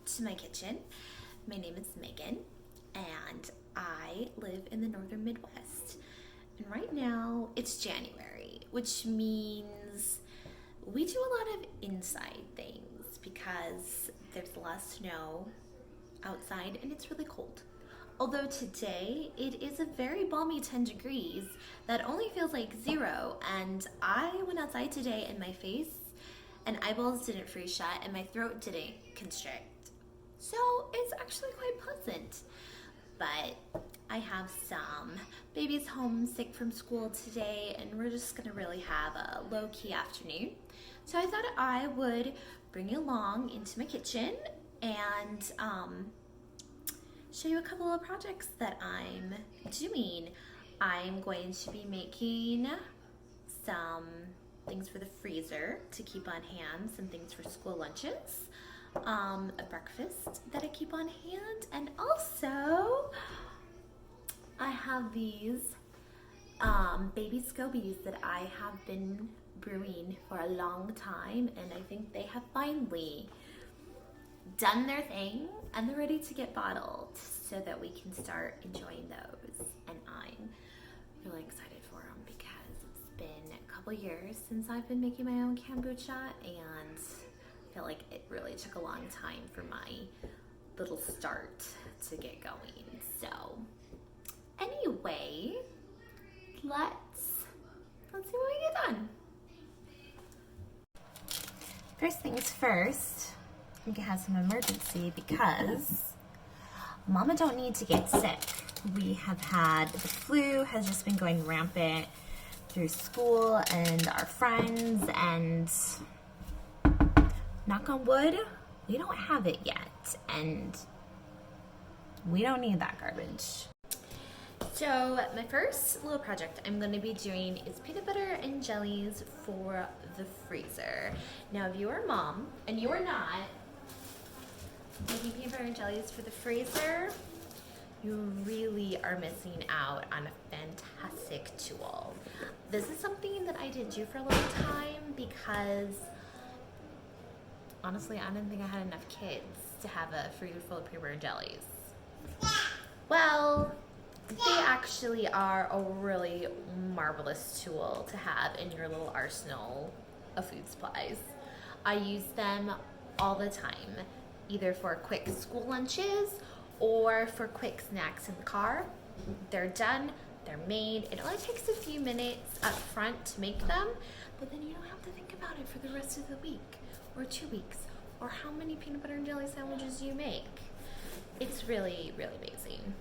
to my kitchen. My name is Megan and I live in the northern Midwest. And right now it's January, which means we do a lot of inside things because there's a lot of snow outside and it's really cold. Although today it is a very balmy 10 degrees that only feels like 0, and I went outside today and my face and eyeballs didn't freeze shut and my throat didn't constrict. So it's actually quite pleasant. But I have some babies home sick from school today and we're just gonna really have a low-key afternoon. So I thought I would bring you along into my kitchen and show you a couple of projects that I'm doing. I'm going to be making some things for the freezer to keep on hand, some things for school lunches, a breakfast that I keep on hand, and also I have these baby scobies that I have been brewing for a long time, and I think they have finally done their thing and they're ready to get bottled so that we can start enjoying those. And I'm really excited for them because it's been a couple years since I've been making my own kombucha and I feel like it really took a long time for my little start to get going. So anyway, let's see what we get done. First things first, I think it has some emergency because Mama don't need to get sick. We have had the flu has just been going rampant through school and our friends, and knock on wood, we don't have it yet and we don't need that garbage. So my first little project I'm going to be doing is peanut butter and jellies for the freezer. Now if you are a mom and you are not making peanut butter and jellies for the freezer, you really are missing out on a fantastic tool. This is something that I didn't do for a long time because honestly I didn't think I had enough kids to have a freezer full of peanut butter and jellies. Well, they actually are a really marvelous tool to have in your little arsenal of food supplies. I use them all the time, either for quick school lunches or for quick snacks in the car. They're done, they're made. It only takes a few minutes up front to make them, but then you don't have to think about it for the rest of the week or 2 weeks or how many peanut butter and jelly sandwiches you make. It's really, really amazing.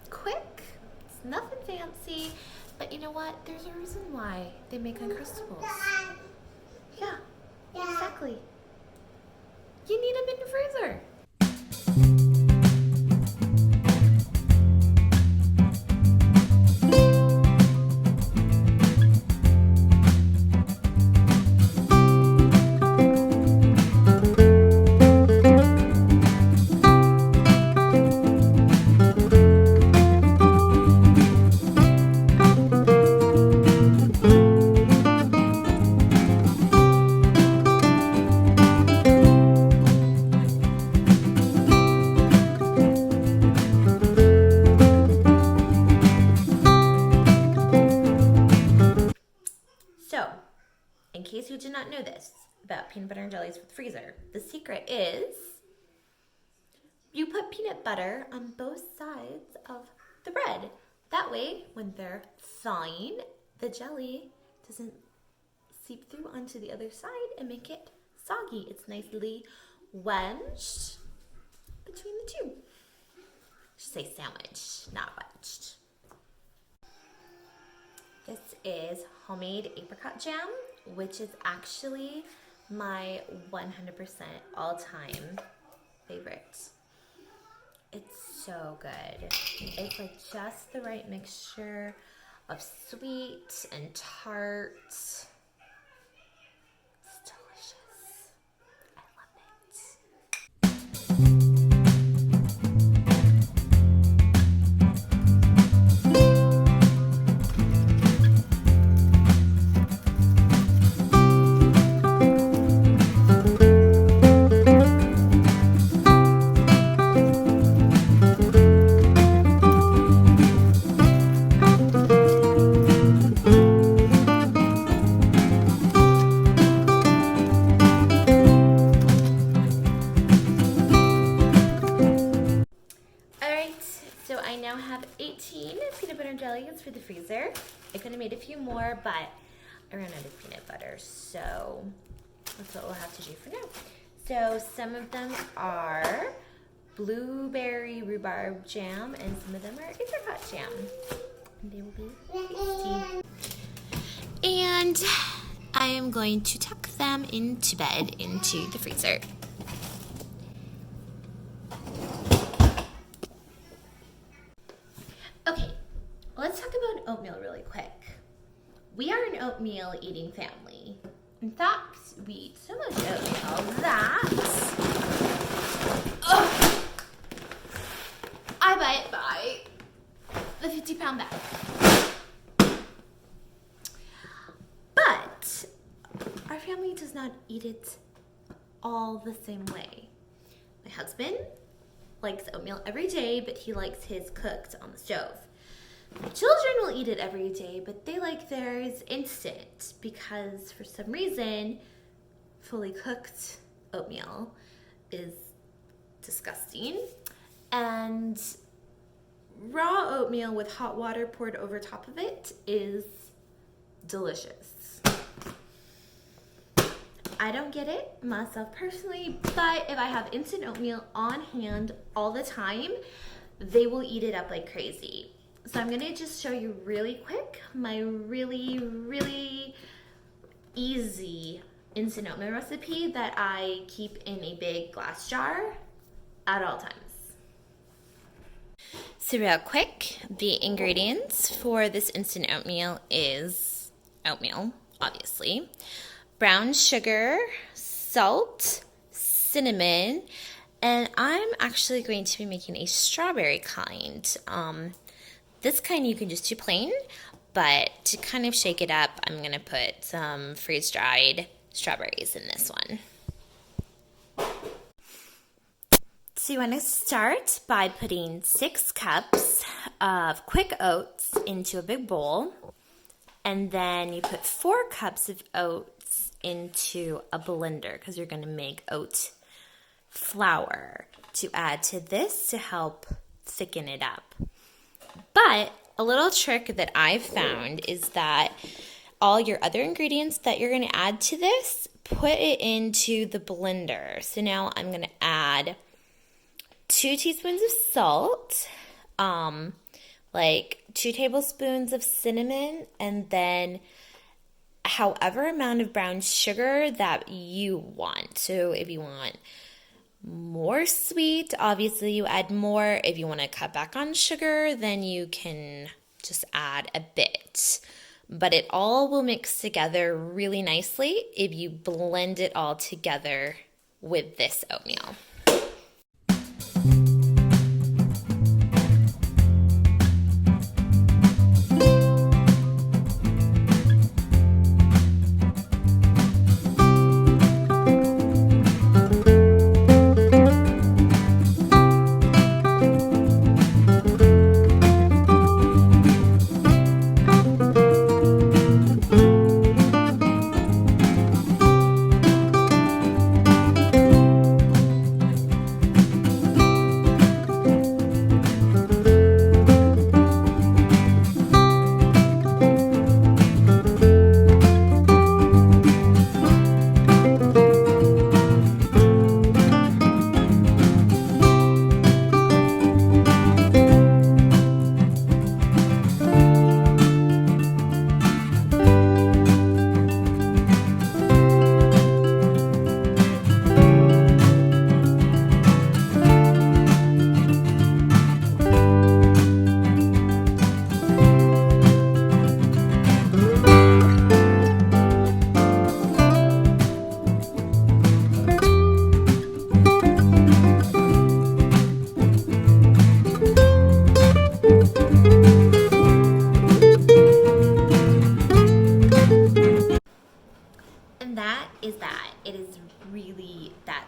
Quick, it's nothing fancy, but you know what? There's a reason why they make Uncrustables. Yeah, exactly. You need them in the freezer. In case you did not know this about peanut butter and jellies for the freezer, the secret is you put peanut butter on both sides of the bread. That way, when they're thawing, the jelly doesn't seep through onto the other side and make it soggy. It's nicely wedged between the two. I should say sandwiched, not wedged. This is homemade apricot jam, which is actually my 100% all-time favorite. It's so good. It's like just the right mixture of sweet and tart. It's delicious. I love it. freezer. I could have made a few more, but I ran out of peanut butter, so that's what we'll have to do for now. So some of them are blueberry rhubarb jam, and some of them are apricot jam. And they will be tasty. And I am going to tuck them into bed, into the freezer. Okay, let's talk about oatmeal really quick. We are an oatmeal eating family. In fact, we eat so much oatmeal that I buy the 50-pound bag. But our family does not eat it all the same way. My husband likes oatmeal every day, but he likes his cooked on the stove. My children will eat it every day, but they like theirs instant because for some reason, fully cooked oatmeal is disgusting. And raw oatmeal with hot water poured over top of it is delicious. I don't get it myself personally, but if I have instant oatmeal on hand all the time, they will eat it up like crazy. So I'm gonna just show you really quick my really easy instant oatmeal recipe that I keep in a big glass jar at all times. So real quick, the ingredients for this instant oatmeal is oatmeal, obviously, brown sugar, salt, cinnamon, and I'm actually going to be making a strawberry kind. This kind you can just do plain, but to kind of shake it up, I'm gonna put some freeze-dried strawberries in this one. So you want to start by putting 6 cups of quick oats into a big bowl, and then you put 4 cups of oats into a blender because you're going to make oat flour to add to this to help thicken it up. But a little trick that I've found is that all your other ingredients that you're going to add to this, put it into the blender. So now I'm going to add 2 teaspoons of salt, like 2 tablespoons of cinnamon, and then however amount of brown sugar that you want. So if you want more sweet, obviously you add more. If you want to cut back on sugar, then you can just add a bit. But it all will mix together really nicely if you blend it all together with this oatmeal.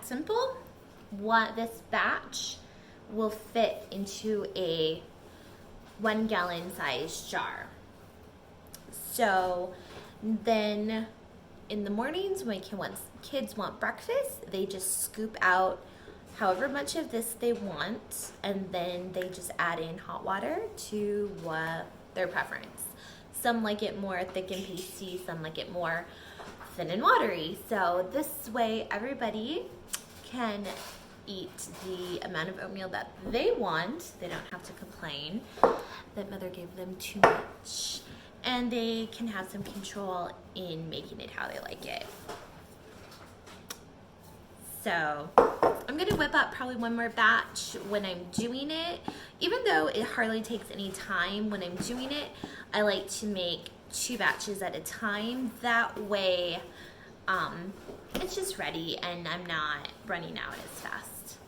Simple. This batch will fit into a 1 gallon size jar. So then in the mornings when kids want breakfast, they just scoop out however much of this they want, and then they just add in hot water to their preference. Some like it more thick and pasty, some like it more thin and watery. So this way everybody can eat the amount of oatmeal that they want. They don't have to complain that mother gave them too much. And they can have some control in making it how they like it. So I'm gonna whip up probably one more batch when I'm doing it. Even though it hardly takes any time when I'm doing it, I like to make 2 batches at a time. That way it's just ready and I'm not running out as fast.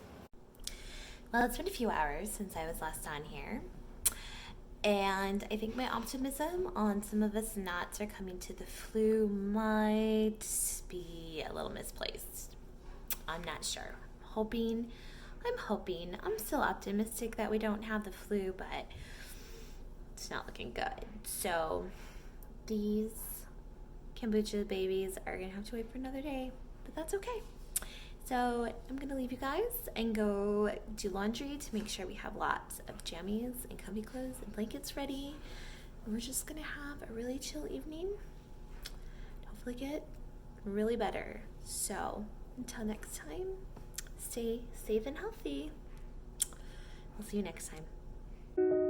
Well, it's been a few hours since I was last on here. And I think my optimism on some of us not succumbing to the flu might be a little misplaced. I'm not sure. I'm hoping. I'm still optimistic that we don't have the flu, but it's not looking good. So these kombucha babies are gonna have to wait for another day, but that's okay. So I'm gonna leave you guys and go do laundry to make sure we have lots of jammies and comfy clothes and blankets ready. And we're just gonna have a really chill evening. Hopefully get really better. So until next time, stay safe and healthy. I'll see you next time.